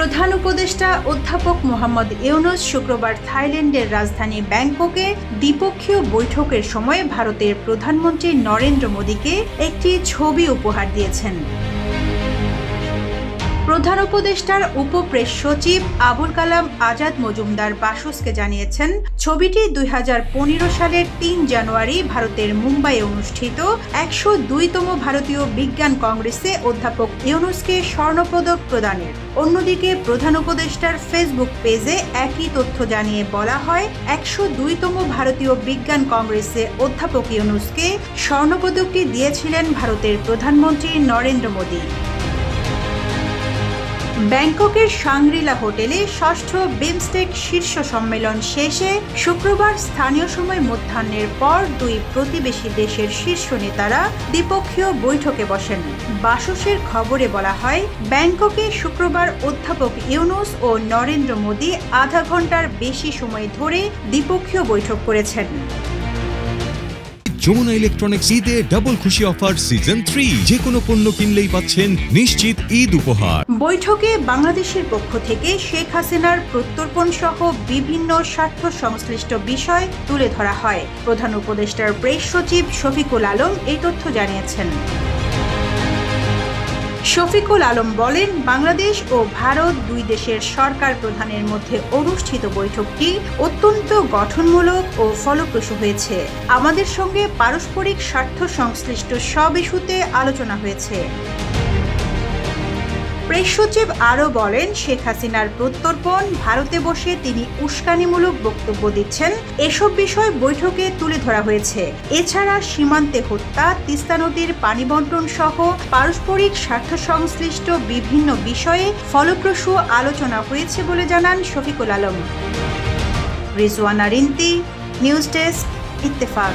প্রধান উপদেষ্টা অধ্যাপক মোহাম্মদ ইউনূস শুক্রবার থাইল্যান্ডের রাজধানী ব্যাংককে দ্বিপক্ষীয় বৈঠকের সময় ভারতের প্রধানমন্ত্রী নরেন্দ্র মোদীকে একটি ছবি উপহার দিয়েছেন। প্রধান উপদেষ্টার উপপ্রেস সচিব আবুল কালাম আজাদ মজুমদার বাসসকে জানিয়েছেন, ছবিটি 2015 সালের 3 জানুয়ারি ভারতের মুম্বাইয়ে অনুষ্ঠিত 102তম ভারতীয় বিজ্ঞান কংগ্রেসে অধ্যাপক ইউনূসকে স্বর্ণপদক প্রদানের। অন্যদিকে প্রধান উপদেষ্টার ফেসবুক পেজে একই তথ্য জানিয়ে বলা হয়, 102তম ভারতীয় বিজ্ঞান কংগ্রেসে অধ্যাপক ইউনূসকে স্বর্ণপদকটি দিয়েছিলেন ভারতের প্রধানমন্ত্রী নরেন্দ্র মোদী। ব্যাংককের শাংগ্রিলা হোটেলে ষষ্ঠ বিমস্টেক শীর্ষ সম্মেলন শেষে শুক্রবার স্থানীয় সময় মধ্যাহ্নের পর দুই প্রতিবেশী দেশের শীর্ষ নেতারা দ্বিপক্ষীয় বৈঠকে বসেন। বাসসের খবরে বলা হয়, ব্যাংককে শুক্রবার অধ্যাপক ইউনূস ও নরেন্দ্র মোদী আধা ঘন্টার বেশি সময় ধরে দ্বিপক্ষীয় বৈঠক করেছেন। যমুনা ইলেকট্রনিক্স ঈদে ডাবল খুশি অফার সিজন 3, যে কোনো পণ্য কিনলেই পাচ্ছেন নিশ্চিত ঈদ উপহার। বৈঠকে বাংলাদেশের পক্ষ থেকে শেখ হাসিনার প্রত্যর্পণ সহ বিভিন্ন স্বার্থ সংশ্লিষ্ট বিষয় তুলে ধরা হয়। প্রধান উপদেষ্টার প্রেস সচিব শফিকুল আলম এই তথ্য জানিয়েছেন। শফিকুল আলম বলেন, বাংলাদেশ ও ভারত দুই দেশের সরকার প্রধানের মধ্যে অনুষ্ঠিত বৈঠকটি অত্যন্ত গঠনমূলক ও ফলপ্রসূ হয়েছে। আমাদের সঙ্গে পারস্পরিক স্বার্থ সংশ্লিষ্ট সব ইস্যুতে আলোচনা হয়েছে। প্রেস সচিব আরও বলেন, শেখ হাসিনার প্রত্যর্পণ, ভারতে বসে তিনি উস্কানিমূলক বক্তব্য দিচ্ছেন, এসব বিষয় বৈঠকে তুলে ধরা হয়েছে। এছাড়া সীমান্তে হত্যা, তিস্তা নদীর পানি বণ্টন সহ পারস্পরিক স্বার্থ সংশ্লিষ্ট বিভিন্ন বিষয়ে ফলপ্রসূ আলোচনা হয়েছে বলে জানান শফিকুল আলম। Rizwana Rinti, news desk, Ittefaq.